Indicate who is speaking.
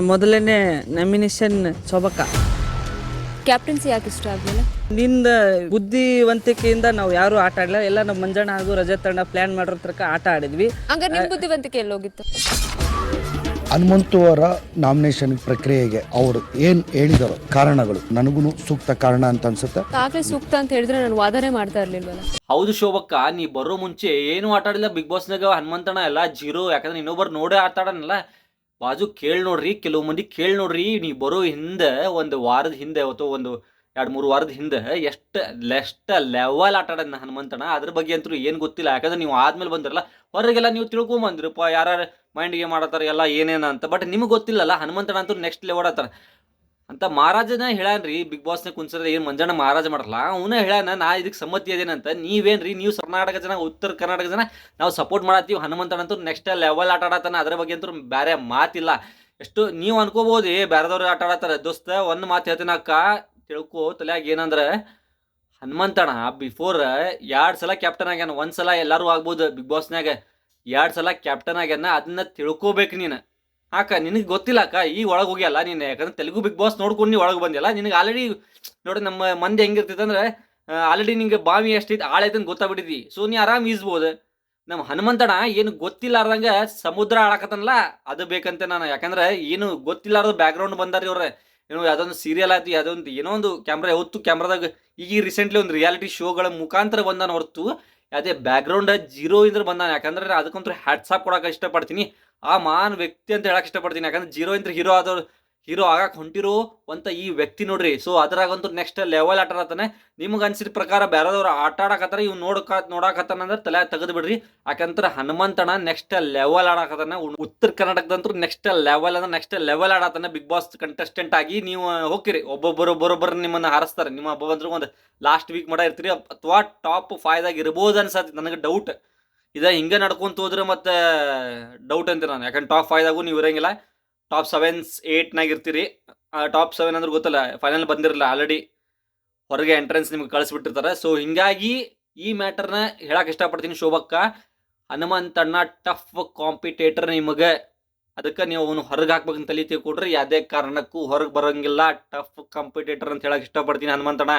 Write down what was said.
Speaker 1: ಮೊದಲನೇ nomination ಶೋಭಕ್ಕ.
Speaker 2: Captaincy ಯಾಕೆ ಇಷ್ಟ ಆಗಲಿಲ್ಲ?
Speaker 1: ನಿಂದ ಬುದ್ಧಿವಂತಿಕೆಯಿಂದ ನಾವು ಯಾರು ಆಟ ಆಡಲಿಲ್ಲ, ಎಲ್ಲ ನಮ್ಮ ಮಂಜಣ್ಣ ಹಾಗೂ ರಜತ್ ಅಣ್ಣ ಪ್ಲಾನ್ ಮಾಡಿರೋ ತನಕ ಆಟ ಆಡಿದ್ವಿ.
Speaker 2: ಹಂಗಾರೆ ನಿಮ್ಮ ಬುದ್ಧಿವಂತಿಕೆ ಎಲ್ಲೋಗಿತ್ತು?
Speaker 3: ಹನುಮಂತು ಅವರ ನಾಮಿನೇಷನ್ ಪ್ರಕ್ರಿಯೆಗೆ ಅವರು ಏನು ಹೇಳಿದರು ಕಾರಣಗಳು ನನಗೂ ಸೂಕ್ತ ಕಾರಣ ಅಂತ ಅನ್ಸುತ್ತೆ.
Speaker 2: ಆಗಲೇ ಸೂಕ್ತ ಅಂತ ಹೇಳಿದ್ರೆ ನಾನು ವಾದನೆ ಮಾಡ್ತಾ ಇರ್ಲಿಲ್ವಲ್ಲ.
Speaker 4: ಹೌದು ಶೋಭಕ್ಕ, ನೀ ಬರೋ ಮುಂಚೆ ಏನು ಆಟ ಆಡಿಲ್ಲ ಬಿಗ್ ಬಾಸ್ನಾಗ. ಹನುಮಂತಣ್ಣ ಎಲ್ಲ ಜೀರೋ, ಯಾಕಂದ್ರೆ ಇನ್ನೊಬ್ಬರು ನೋಡೇ ಆಟ ಆಡನಲ್ಲ. ಬಾಜು ಕೇಳಿ ನೋಡ್ರಿ, ಕೆಲವು ಮಂದಿ ಕೇಳಿ ನೋಡ್ರಿ, ನೀ ಬರೋ ಹಿಂದೆ ಒಂದು ವಾರದ ಹಿಂದೆ ಅಥವಾ ಒಂದು 2-3 ವಾರದ ಹಿಂದೆ ಎಷ್ಟು ಲೆವೆಲ್ ಆಟ ಆಡೋಣ ಹನುಮಂತಣ್ಣ. ಅದ್ರ ಬಗ್ಗೆ ಅಂತೂ ಏನು ಗೊತ್ತಿಲ್ಲ, ಯಾಕಂದ್ರೆ ನೀವು ಆದ್ಮೇಲೆ ಬಂದಿರಲ್ಲ. ಹೊರಗೆಲ್ಲ ನೀವು ತಿಳ್ಕೊಂಬಂದ್ರಪ್ಪ ಯಾರು ಮೈಂಡ್ಗೆ ಮಾಡತ್ತಾರ ಎಲ್ಲ ಏನೇನ ಅಂತ. ಬಟ್ ನಿಮ್ಗೆ ಗೊತ್ತಿಲ್ಲಲ್ಲ, ಹನುಮಂತಣ್ಣ ಅಂತೂ ನೆಕ್ಸ್ಟ್ ಲೆವೆಲ್ ಆಡ್ತಾರ ಅಂತ. ಮಹಾರಾಜನ ಹೇಳ್ಯಾನ್ರಿ ಬಿಗ್ ಬಾಸ್ನ ಕುನ್ಸರ, ಏನು ಮಂಜಣ್ಣ ಮಹಾರಾಜ ಮಾಡಲ್ಲ, ಅವನೇ ಹೇಳ್ಯಾನ ನಾ ಇದಕ್ಕೆ ಸಮ್ಮತಿ ಅದೇನಂತ. ನೀವೇನ್ರಿ, ನೀವು ಕರ್ನಾಟಕ ಜನ, ಉತ್ತರ ಕರ್ನಾಟಕ ಜನ ನಾವು ಸಪೋರ್ಟ್ ಮಾಡತ್ತೀವಿ. ಹನುಮಂತಣ್ಣ ಅಂತೂ ನೆಕ್ಸ್ಟ್ ಲೆವೆಲ್ ಆಟ ಆಡತಾನ, ಅದ್ರ ಬಗ್ಗೆ ಅಂತೂ ಬೇರೆ ಮಾತಿಲ್ಲ. ಎಷ್ಟು ನೀವು ಅನ್ಕೋಬಹುದು ಬೇರೆದವ್ರು ಆಟ ಆಡತ್ತಾರ. ದೋಸ್ತ ಒಂದು ಮಾತು ಹೇಳ್ತೀನಿ ಅಕ್ಕ, ತಿಳ್ಕೊ ತಲೆಯಾಗ. ಏನಂದ್ರೆ ಹನುಮಂತಣ್ಣ ಬಿಫೋರ್ 2 ಸಲ ಕ್ಯಾಪ್ಟನ್ ಆಗ್ಯಾನ. 1 ಸಲ ಎಲ್ಲರೂ ಆಗ್ಬೋದು ಬಿಗ್ ಬಾಸ್ನಾಗ, 2 ಸಲ ಕ್ಯಾಪ್ಟನ್ ಆಗ್ಯಾನ. ಅದನ್ನ ತಿಳ್ಕೊಬೇಕು ನೀನು. ಅಕ್ಕ ನಿನಗೆ ಗೊತ್ತಿಲ್ಲ ಅಕ್ಕ, ಈಗ ಒಳಗೆ ಹೋಗ್ಯಲ್ಲ ನೀನು, ಯಾಕಂದ್ರೆ ತೆಲುಗು ಬಿಗ್ ಬಾಸ್ ನೋಡ್ಕೊಂಡು ನೀವು ಒಳಗೆ ಬಂದಿಲ್ಲ. ನಿನಗೆ ಆಲ್ರೆಡಿ ನೋಡಿ ನಮ್ಮ ಮಂದಿ ಹೆಂಗಿರ್ತೈತೆ ಅಂದ್ರೆ ಆಲ್ರೆಡಿ ನಿಂಗೆ ಬಾವಿ ಎಷ್ಟೈತೆ ಆಳೈತೆ ಅಂತ ಗೊತ್ತಾಗ್ಬಿಟ್ಟಿದ್ದಿ. ಸೊ ನೀ ಆರಾಮ್ ಈಸ್ಬೋದು. ನಮ್ಮ ಹನುಮಂತಣ್ಣ ಏನು ಗೊತ್ತಿಲ್ಲಾರ್ದಂಗೆ ಸಮುದ್ರ ಆಡಕತ್ತನಲ್ಲ, ಅದು ಬೇಕಂತೆ ನಾನು. ಯಾಕಂದ್ರೆ ಏನು ಗೊತ್ತಿಲ್ಲಾರ್ದು ಬ್ಯಾಕ್ಗ್ರೌಂಡ್ ಬಂದಾರಿ ಅವ್ರೆ. ಏನೋ ಯಾವುದೊಂದು ಸೀರಿಯಲ್ ಆಯ್ತು, ಯಾವುದೊಂದು ಏನೋ ಒಂದು ಕ್ಯಾಮ್ರಾ, ಯಾವತ್ತು ಕ್ಯಾಮ್ರಾದಾಗ ಈಗ ರೀಸೆಂಟ್ಲಿ ಒಂದು ರಿಯಾಲಿಟಿ ಶೋಗಳ ಮುಖಾಂತರ ಬಂದಾನ ಹೊರತು ಅದೇ ಬ್ಯಾಕ್ಗ್ರೌಂಡ್ ಜೀರೋ ಇಂದ್ರೆ ಬಂದಾನ. ಯಾಕಂದ್ರೆ ಅದಕ್ಕಂತೂ ಹ್ಯಾಟ್ಸಾಪ್ ಕೊಡೋಕೆ ಇಷ್ಟಪಡ್ತೀನಿ. ಆ ಮಾನ್ ವ್ಯಕ್ತಿ ಅಂತ ಹೇಳಕ್ ಇಷ್ಟಪಡ್ತೀನಿ. ಯಾಕಂದ್ರೆ ಜೀರೋ ಇಂದ್ರೆ ಹೀರೋ ಆಗಕ್ಕೆ ಹೊಂಟಿರೋ ಅಂತ ಈ ವ್ಯಕ್ತಿ ನೋಡ್ರಿ. ಸೊ ಅದ್ರಾಗಂತೂ ನೆಕ್ಸ್ಟ್ ಲೆವೆಲ್ ಆಟ ಆಡ್ತಾನೆ. ನಿಮ್ಗೆ ಅನ್ಸಿದ ಪ್ರಕಾರ ಬೇರೆದವ್ರು ಆಟ ಆಡಕತ್ತಾರ, ಇವ್ ನೋಡಾಕತ್ತಾನ ಅಂದ್ರೆ ತಲೆ ತೆಗೆದು ಬಿಡ್ರಿ. ಯಾಕಂದ್ರೆ ಹನುಮಂತಣ್ಣ ನೆಕ್ಸ್ಟ್ ಲೆವೆಲ್ ಆಡಕತ್ತಾನ. ಉತ್ತರ ಕರ್ನಾಟಕದಂತೂ ನೆಕ್ಸ್ಟ್ ಲೆವೆಲ್ ಅಂದ್ರೆ ನೆಕ್ಸ್ಟ್ ಲೆವೆಲ್ ಆಡತಾನೆ. ಬಿಗ್ ಬಾಸ್ ಕಂಟೆಸ್ಟೆಂಟ್ ಆಗಿ ನೀವು ಹೋಗ್ತೀರಿ, ಒಬ್ಬೊಬ್ಬರು ನಿಮ್ಮನ್ನ ಹಾರಿಸ್ತಾರೆ. ನಿಮ್ಮ ಒಬ್ಬೊಬ್ಬರು ಒಂದು ಲಾಸ್ಟ್ ವೀಕ್ ಮಾಡ ಇರ್ತೀರಿ, ಅಥವಾ ಟಾಪ್ 5ದಾಗ ಇರ್ಬೋದು ಅನ್ಸತ್ತೆ ನನಗೆ. ಡೌಟ್ ಹಿಂಗೆ ನಡ್ಕೊಂತ ಹೋದ್ರೆ ಮತ್ತೆ ಡೌಟ್ ಅಂತೀನಿ ನಾನು. ಯಾಕಂದ್ರೆ ಟಾಪ್ 5ದಾಗೂ ನೀವು ಇರಂಗಿಲ್ಲ, ಟಾಪ್ 7-8 ಇರ್ತೀರಿ. ಟಾಪ್ 7 ಅಂದ್ರೆ ಗೊತ್ತಲ್ಲ, ಫೈನಲ್ ಬಂದಿರಲ್ಲ, ಆಲ್ರೆಡಿ ಹೊರಗೆ ಎಂಟ್ರೆನ್ಸ್ ನಿಮ್ಗೆ ಕಳಿಸ್ಬಿಟ್ಟಿರ್ತಾರೆ. ಸೊ ಹಿಂಗಾಗಿ ಈ ಮ್ಯಾಟರ್ನ ಹೇಳಕ್ ಇಷ್ಟಪಡ್ತೀನಿ ಶೋಭಕ್ಕ. ಹನುಮಂತಣ್ಣ ಟಫ್ ಕಾಂಪಿಟೇಟರ್ ನಿಮಗೆ, ಅದಕ್ಕೆ ನೀವು ಅವನು ಹೊರಗೆ ಹಾಕ್ಬೇಕಂತ ತಲೆ ತಿಳ್ಕೊಡ್ರಿ. ಯಾವುದೇ ಕಾರಣಕ್ಕೂ ಹೊರಗೆ ಬರೋಂಗಿಲ್ಲ, ಟಫ್ ಕಾಂಪಿಟೇಟರ್ ಅಂತ ಹೇಳಕ್ ಇಷ್ಟಪಡ್ತೀನಿ ಹನುಮಂತಣ್ಣ.